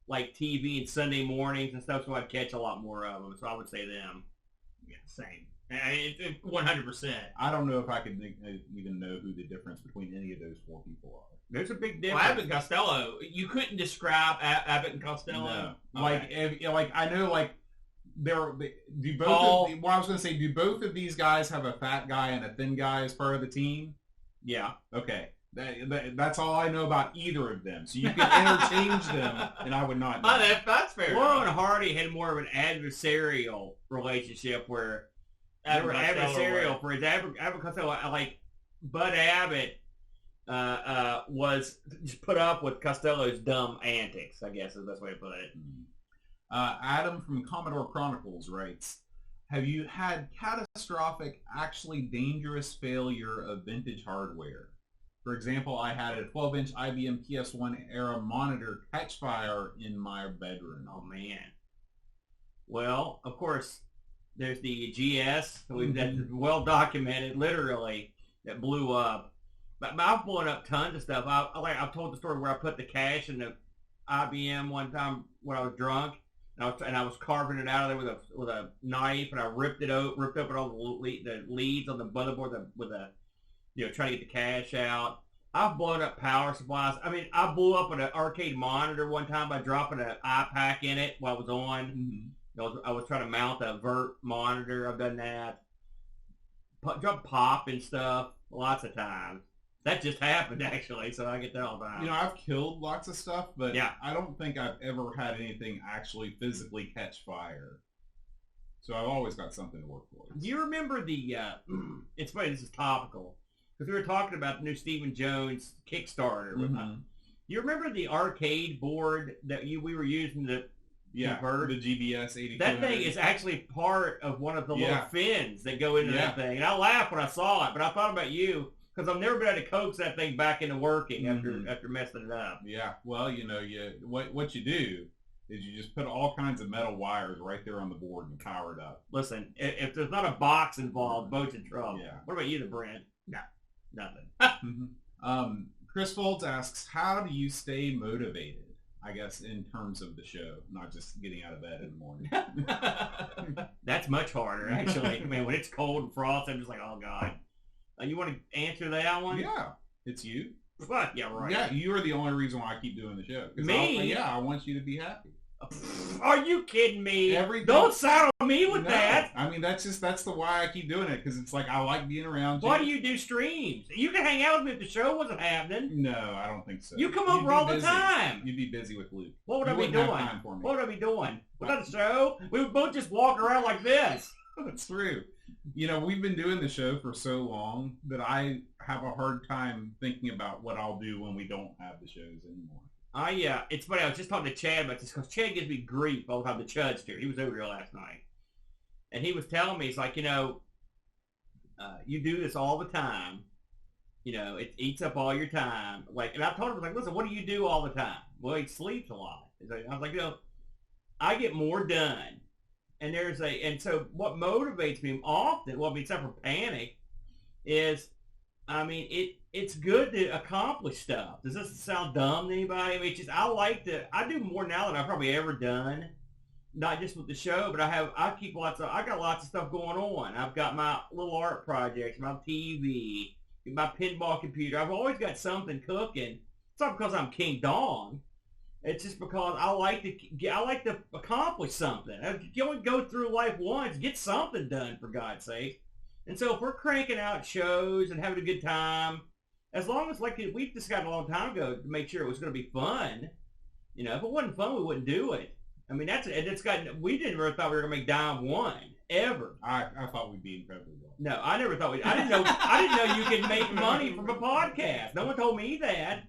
like TV and Sunday mornings and stuff, so I'd catch a lot more of them. So I would say them. Yeah, same. 100%. I don't know if I could even know who the difference between any of those four people are. There's a big difference. Well, Abbott and Costello, you couldn't describe Abbott and Costello. No. Okay. Like I know, like do both. I was going to say, do both of these guys have a fat guy and a thin guy as part of the team? Yeah. Okay. That's all I know about either of them. So you can interchange them, and I would not know. That's fair. Laurel and Hardy had more of an adversarial relationship where they were adversarial for his Abbott Costello. Like Bud Abbott was just put up with Costello's dumb antics, I guess is the best way to put it. Adam from Commodore Chronicles writes, have you had catastrophic, actually dangerous failure of vintage hardware? For example, I had a 12-inch IBM PS1 era monitor catch fire in my bedroom. Oh, man. Well, of course, there's the GS that's well documented, literally, that blew up. But I've blown up tons of stuff. I've told the story where I put the cash in the IBM one time when I was drunk, and I was carving it out of there with a knife, and I ripped open all the leads on the motherboard with a trying to get the cash out. I've blown up power supplies. I mean, I blew up an arcade monitor one time by dropping an iPack in it while I was on. Mm-hmm. I was trying to mount a vert monitor. I've done that. Drop pop and stuff lots of times. That just happened, actually, so I get that all the time. I've killed lots of stuff, but yeah. I don't think I've ever had anything actually physically catch fire. So I've always got something to work for. Do you remember the, it's funny, this is topical, because we were talking about the new Stephen Jones Kickstarter. Mm-hmm. You remember the arcade board that we were using to convert? The GBS 8200. That thing is actually part of one of the little fins that go into that thing. And I laughed when I saw it, but I thought about you, because I've never been able to coax that thing back into working after messing it up. Yeah, well, what you do is you just put all kinds of metal wires right there on the board and power it up. Listen, if there's not a box involved, boat's in trouble. Yeah. What about you, Brent? No, nothing. Chris Foltz asks, how do you stay motivated? I guess in terms of the show, not just getting out of bed in the morning. That's much harder, actually. I mean, when it's cold and frost, I'm just like, oh, God. You want to answer that one? Yeah. It's you. What? Yeah, right. Yeah, you are the only reason why I keep doing the show. Me? I want you to be happy. Are you kidding me? Everything. Don't saddle me with that. I mean, that's the why I keep doing it, because it's like I like being around you. Why do you do streams? You can hang out with me if the show wasn't happening. No, I don't think so. You come over all the time. You'd be busy with Luke. What would I be doing? What would I be doing? Without the show, we would both just walk around like this. That's true. We've been doing the show for so long that I have a hard time thinking about what I'll do when we don't have the shows anymore. It's funny. I was just talking to Chad about this because Chad gives me grief all the time. The Chudster, he was over here last night, and he was telling me, he's like, you do this all the time. It eats up all your time. Like, and I told him, like, listen, what do you do all the time? Well, he sleeps a lot. I was like, I get more done. And so what motivates me often, well, except for panic, is, it's good to accomplish stuff. Does this sound dumb to anybody? I do more now than I've probably ever done. Not just with the show, but I got lots of stuff going on. I've got my little art projects, my TV, my pinball computer. I've always got something cooking. It's not because I'm King Dong. It's just because I like to accomplish something. You only go through life once. Get something done, for God's sake. And so if we're cranking out shows and having a good time, as long as, like, we've decided a long time ago to make sure it was going to be fun. If it wasn't fun, we wouldn't do it. We didn't ever thought we were going to make Dime 1, ever. I thought we'd be incredibly well. No, I never thought I didn't know you could make money from a podcast. No one told me that.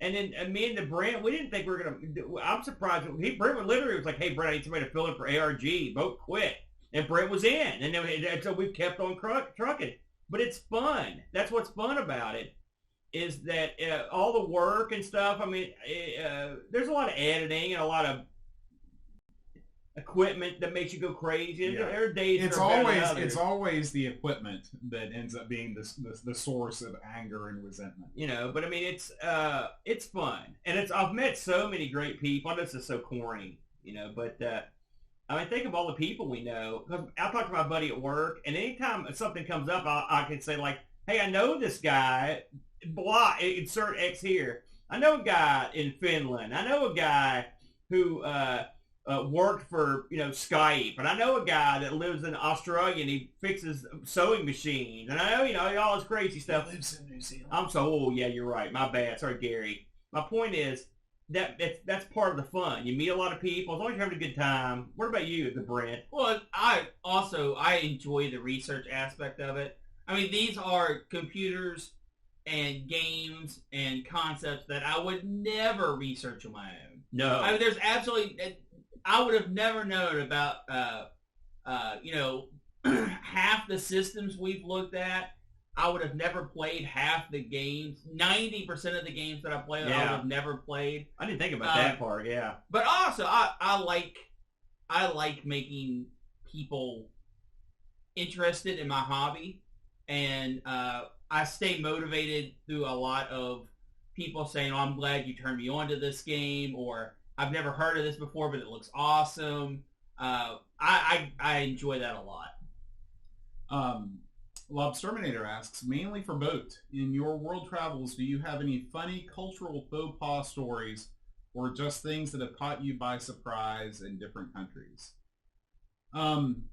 And then me and Brent, we didn't think we were going to, I'm surprised. Brent literally was like, hey, Brent, I need somebody to fill in for ARG. Both quit. And Brent was in. And so we've kept on trucking. But it's fun. That's what's fun about it, is that all the work and stuff, there's a lot of editing and a lot of equipment that makes you go crazy. Yeah. There are days it's always the equipment that ends up being the source of anger and resentment. But it's fun, and I've met so many great people. This is so corny, but think of all the people we know. I'll talk to my buddy at work, and anytime something comes up, I can say, like, hey, I know this guy, blah, insert X here. I know a guy in Finland. I know a guy who worked for Skype, and I know a guy that lives in Australia and he fixes sewing machines, and I know all this crazy stuff. He lives in New Zealand. Yeah, you're right. My bad. Sorry, Gary. My point is that's part of the fun. You meet a lot of people as long as you're having a good time. What about you, the Brent? Well, I enjoy the research aspect of it. These are computers and games and concepts that I would never research on my own. No. There's absolutely. I would have never known about, half the systems we've looked at. I would have never played half the games. 90% of the games that I play, I would have never played. I didn't think about that part. Yeah. But also, I like making people interested in my hobby, and I stay motivated through a lot of people saying, "Oh, I'm glad you turned me on to this game," or "I've never heard of this before, but it looks awesome." I enjoy that a lot. Lobsterminator asks, mainly for Boat, in your world travels, do you have any funny cultural faux pas stories or just things that have caught you by surprise in different countries? In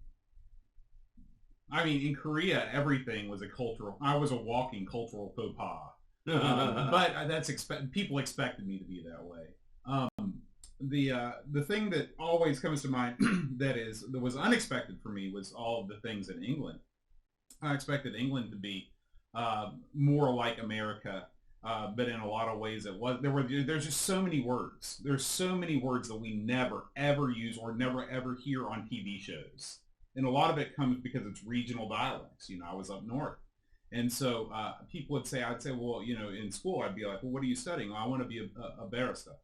Korea, everything was I was a walking cultural faux pas. But people expected me to be that way. The thing that always comes to mind that was unexpected for me was all of the things in England. I expected England to be more like America, but in a lot of ways it was. There's just so many words. There's so many words that we never ever use or never ever hear on TV shows, and a lot of it comes because it's regional dialects. I was up north, and so people would say, I'd say, well, in school I'd be like, well, what are you studying? Well, I want to be a barista.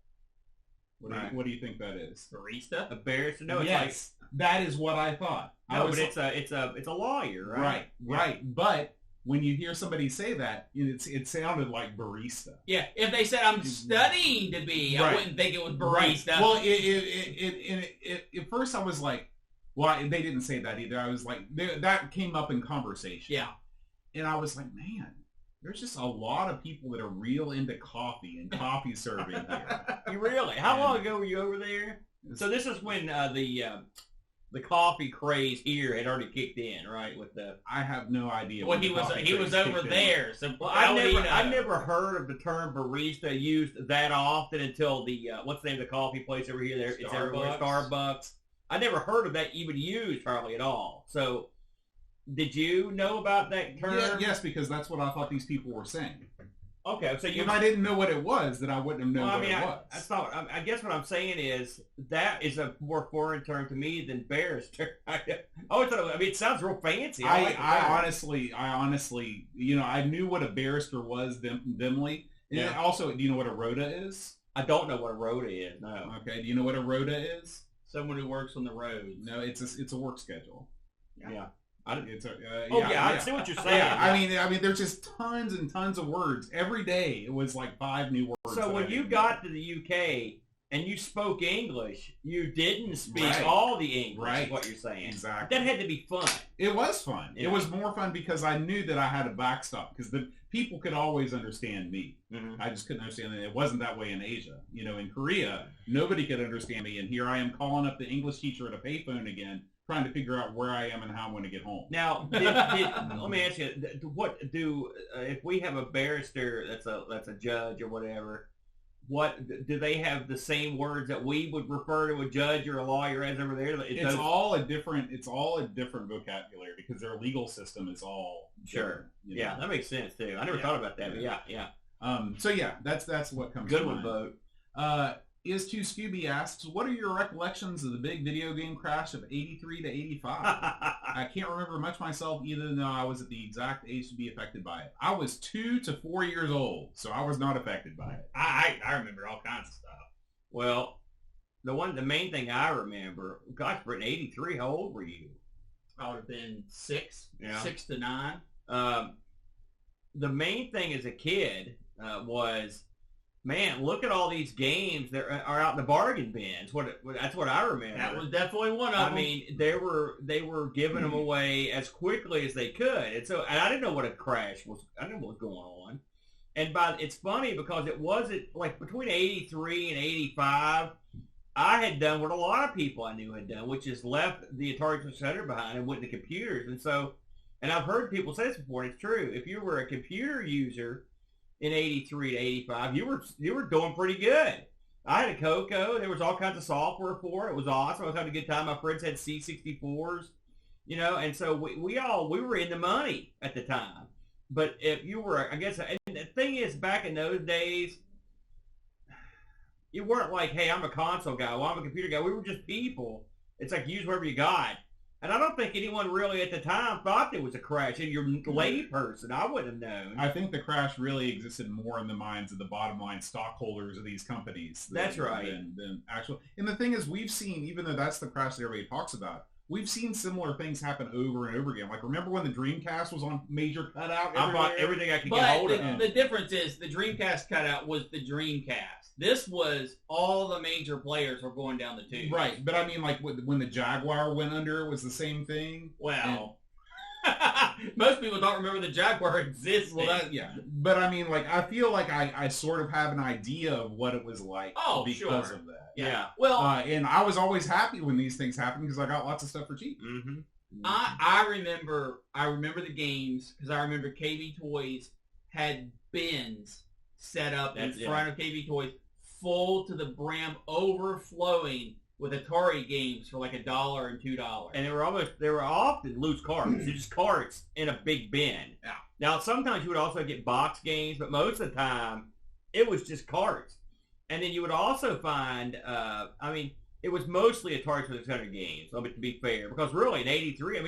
What do you think that is? Barista? A barista? No, it's yes, that is what I thought. No, but it's a lawyer, right? Right. But when you hear somebody say that, it sounded like barista. Yeah, if they said I'm studying to be, I wouldn't think it was barista. Right. Well, at first I was like, well, they didn't say that either. I was like, that came up in conversation. Yeah. And I was like, man, there's just a lot of people that are real into coffee and coffee serving here. You really? How long ago were you over there? So this is when the coffee craze here had already kicked in, right? I have no idea. Well, he was over there. So I never heard of the term barista used that often until the what's the name of the coffee place over here? It's everywhere, Starbucks. I never heard of that even used hardly at all. So, did you know about that term? Yes, because that's what I thought these people were saying. Okay, so If I didn't know what it was, then I wouldn't have known Well, I what mean, it was. that's not. I guess what I'm saying is that is a more foreign term to me than barrister. Oh, I mean, it sounds real fancy. I like the I term. honestly, I knew what a barrister was dimly. And Yeah. also, do you know what a rota is? I don't know what a rota is. No. Okay. Do you know what a rota is? Someone who works on the roads. No, it's a work schedule. Yeah. It's a I see what you're saying. Yeah, I mean, there's just tons and tons of words every day. It was like 5 new words. So when you got to the UK and you spoke English, you didn't speak all the English. Right. Is what you're saying? Exactly. That had to be fun. It was fun. Yeah. It was more fun because I knew that I had a backstop because the people could always understand me. Mm-hmm. I just couldn't understand it. It wasn't that way in Asia. In Korea, nobody could understand me, and here I am calling up the English teacher at a payphone again, trying to figure out where I am and how I'm going to get home. Now, let me ask you: what do if we have a barrister that's a judge or whatever? What do they have the same words that we would refer to a judge or a lawyer as over there? It's all a different vocabulary because their legal system is all sure. different, Yeah, that makes sense too. I never thought about that, but yeah. So yeah, that's what comes. Good to one, mind. Vote. Is to Scooby asks, what are your recollections of the big video game crash of 83 to 85? I can't remember much myself, even though I was at the exact age to be affected by it. I was 2 to 4 years old, so I was not affected by it. I remember all kinds of stuff. Well, the main thing I remember, gosh, Britt, 83, how old were you? I would have been 6 to 9. The main thing as a kid was, man, look at all these games that are out in the bargain bins. That's what I remember. That was definitely one of them. I mean, they were giving them away as quickly as they could, and I didn't know what a crash was. I didn't know what was going on. And it's funny because it wasn't like between 83 and 85. I had done what a lot of people I knew had done, which is left the Atari Center behind and went to computers. And I've heard people say this before, and it's true. If you were a computer user in 83 to 85, you were doing pretty good. I had a Coco. There was all kinds of software for it. It was awesome. I was having a good time. My friends had C64s, and so we were in the money at the time. But if you were, I guess, and the thing is, back in those days, you weren't like, hey, I'm a console guy. Well, I'm a computer guy. We were just people. It's like, use whatever you got. And I don't think anyone really at the time thought there was a crash. And you're a lay person. I wouldn't have known. I think the crash really existed more in the minds of the bottom line stockholders of these companies. That's right. Than actual. And the thing is, we've seen, even though that's the crash that everybody talks about, we've seen similar things happen over and over again. Like, remember when the Dreamcast was on major cutout? I bought everything I could get hold of. But the difference is the Dreamcast cutout was the Dreamcast. This was all the major players were going down the tube. Right, but I mean, like, when the Jaguar went under, it was the same thing. Well, most people don't remember the Jaguar existed. Well, but I mean, like, I feel like I sort of have an idea of what it was like because of that. Yeah. Well, and I was always happy when these things happened because I got lots of stuff for cheap. Mm-hmm. I remember the games because I remember KB Toys had bins set up in front of KB Toys, full to the brim, overflowing with Atari games for like $1 and $2. And they were often loose carts. They're just carts in a big bin. Yeah. Now sometimes you would also get box games, but most of the time it was just carts. And then you would also find, it was mostly Atari 2600 games. To be fair, because really in '83,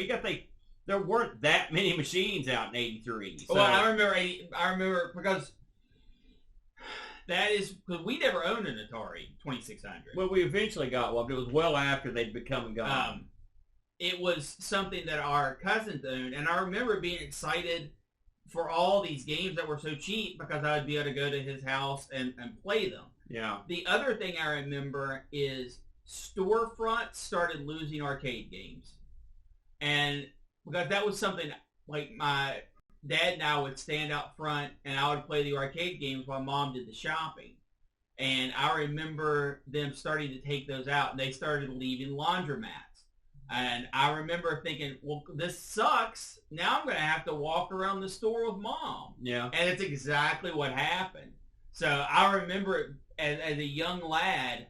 there weren't that many machines out in '83. So. Well, I remember because. That is because we never owned an Atari 2600. Well, we eventually got one, but it was well after they'd become gone. It was something that our cousins owned, and I remember being excited for all these games that were so cheap because I would be able to go to his house and play them. Yeah. The other thing I remember is storefronts started losing arcade games, and because that was something like my Dad and I would stand out front, and I would play the arcade games while Mom did the shopping. And I remember them starting to take those out, and they started leaving laundromats. And I remember thinking, well, this sucks. Now I'm going to have to walk around the store with Mom. Yeah. And it's exactly what happened. So I remember as a young lad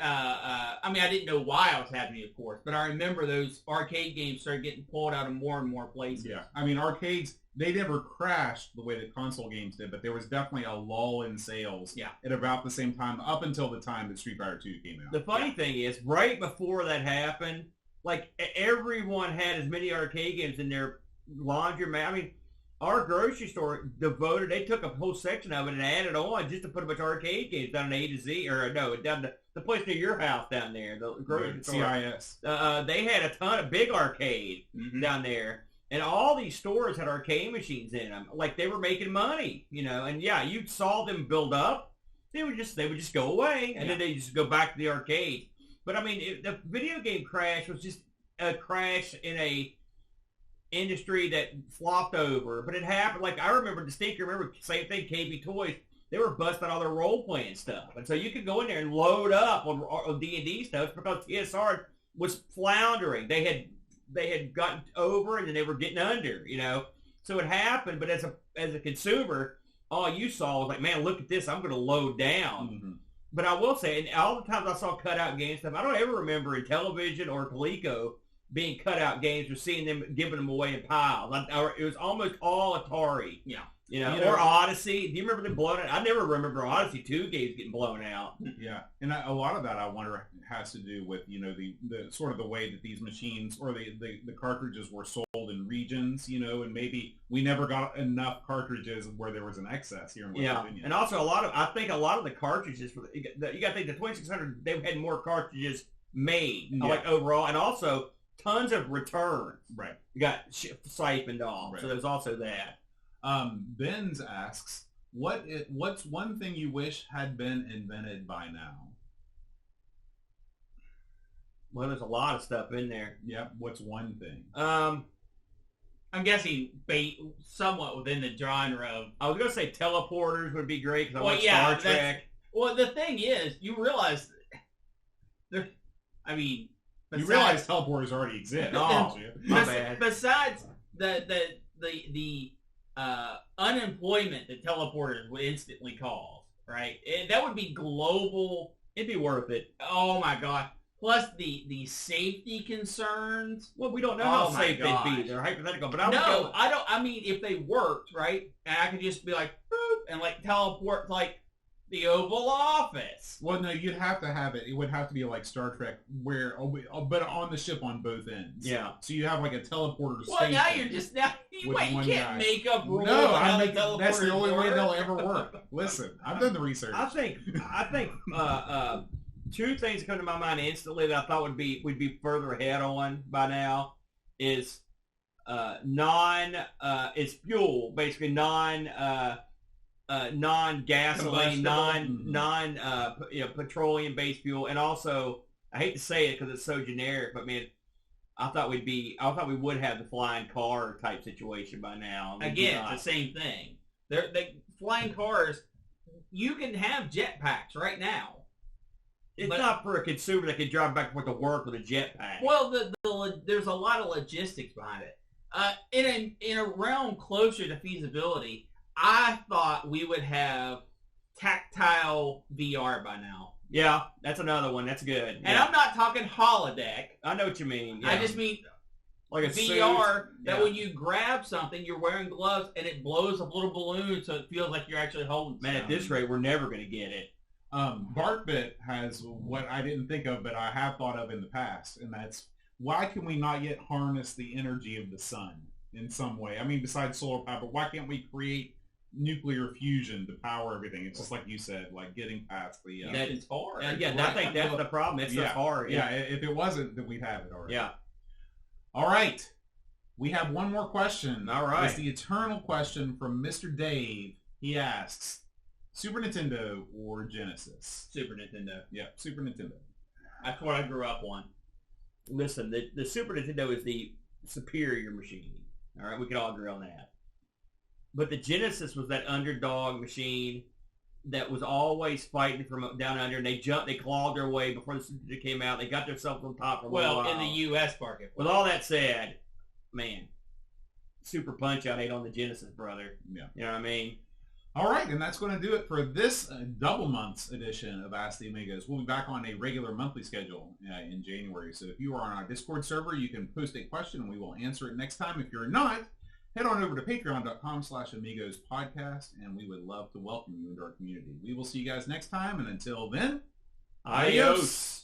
I mean, I didn't know why it was happening, of course, but I remember those arcade games started getting pulled out of more and more places. Yeah, I mean, arcades, they never crashed the way that console games did, but there was definitely a lull in sales at about the same time, up until the time that Street Fighter 2 came out. The funny thing is, right before that happened, like, everyone had as many arcade games in their laundromat. I mean, our grocery store they took a whole section of it and added on just to put a bunch of arcade games down in A to Z, or no, down to the place near your house down there, the grocery store. CIS. They had a ton of big arcade down there, and all these stores had arcade machines in them. Like, they were making money, you know. And yeah, you saw them build up. They would just go away, and then they just go back to the arcade. But I mean, the video game crash was just a crash in a industry that flopped over. But it happened. Like, I distinctly remember, same thing, KB Toys. They were busting all their role-playing stuff. And so you could go in there and load up on D&D stuff because TSR was floundering. They had gotten over and then they were getting under, you know. So it happened, but as a consumer, all you saw was like, man, look at this, I'm going to load down. Mm-hmm. But I will say, and all the times I saw cutout game stuff, I don't ever remember in television or Coleco being cutout games or seeing them giving them away in piles. It was almost all Atari. Yeah. You know, or Odyssey. Do you remember them blowing out? I never remember Odyssey 2 games getting blown out. Yeah, and a lot of that, I wonder, has to do with, you know, the sort of the way that these machines or the cartridges were sold in regions, you know, and maybe we never got enough cartridges where there was an excess here in West Virginia. And also I think a lot of the cartridges, you got to think the 2600, they had more cartridges made, like overall, and also tons of returns. Right. You got siphoned off, so there's also that. Benz asks, what's one thing you wish had been invented by now? Well, there's a lot of stuff in there. Yeah, what's one thing? I'm guessing somewhat within the genre of... I was going to say teleporters would be great because I like Star Trek. Well, the thing is, you realize... you realize teleporters already exist. My bad. Besides the unemployment that teleporters would instantly cause, right? That would be global. It'd be worth it. Oh my god! Plus the safety concerns. Well, we don't know how safe they'd be. They're hypothetical, but I don't. I mean, if they worked right, and I could just be like, boop, and like teleport like the Oval Office. Well, no, you'd have to have it. It would have to be like Star Trek, but on the ship on both ends. Yeah. So you have like a teleporter. Well, now you're just you can't make up rules. No, that's the only way they'll ever work. Listen, I've done the research. I think two things come to my mind instantly that I thought we'd be further ahead on by now is it's fuel, basically non-gasoline, petroleum-based fuel, and also I hate to say it because it's so generic, but man, I thought we would have the flying car type situation by now. Again, it's the same thing. The flying cars, you can have jetpacks right now. It's not for a consumer that can drive back and forth to work with a jetpack. Well, there's a lot of logistics behind it. In a realm closer to feasibility, I thought we would have tactile VR by now. Yeah, that's another one. That's good. And I'm not talking holodeck. I know what you mean. Yeah. I just mean like a VR that when you grab something, you're wearing gloves and it blows up little balloons so it feels like you're actually holding something. Man, at this rate, we're never going to get it. BarkBit has what I didn't think of, but I have thought of in the past, and that's why can we not yet harness the energy of the sun in some way? I mean, besides solar power, but why can't we create nuclear fusion to power everything? It's just like you said, like getting past the... that is hard. I think that's the problem. It's just hard. Yeah, if it wasn't, then we'd have it already. Yeah. All right. We have one more question. All right. It's the eternal question from Mr. Dave. He asks, Super Nintendo or Genesis? Super Nintendo. Yeah, Super Nintendo. That's what I grew up on. Listen, the Super Nintendo is the superior machine. All right, we can all agree on that. But the Genesis was that underdog machine that was always fighting from down under, and they clawed their way before the Super Nintendo came out. They got themselves on top for a while. Well, in the U.S. market. With all that said, man, Super Punch-Out ate on the Genesis, brother. Yeah. You know what I mean? All right, and that's going to do it for this double months edition of Ask the Amigos. We'll be back on a regular monthly schedule in January. So if you are on our Discord server, you can post a question and we will answer it next time. If you're not, head on over to patreon.com/Amigos podcast, and we would love to welcome you into our community. We will see you guys next time, and until then, Adios.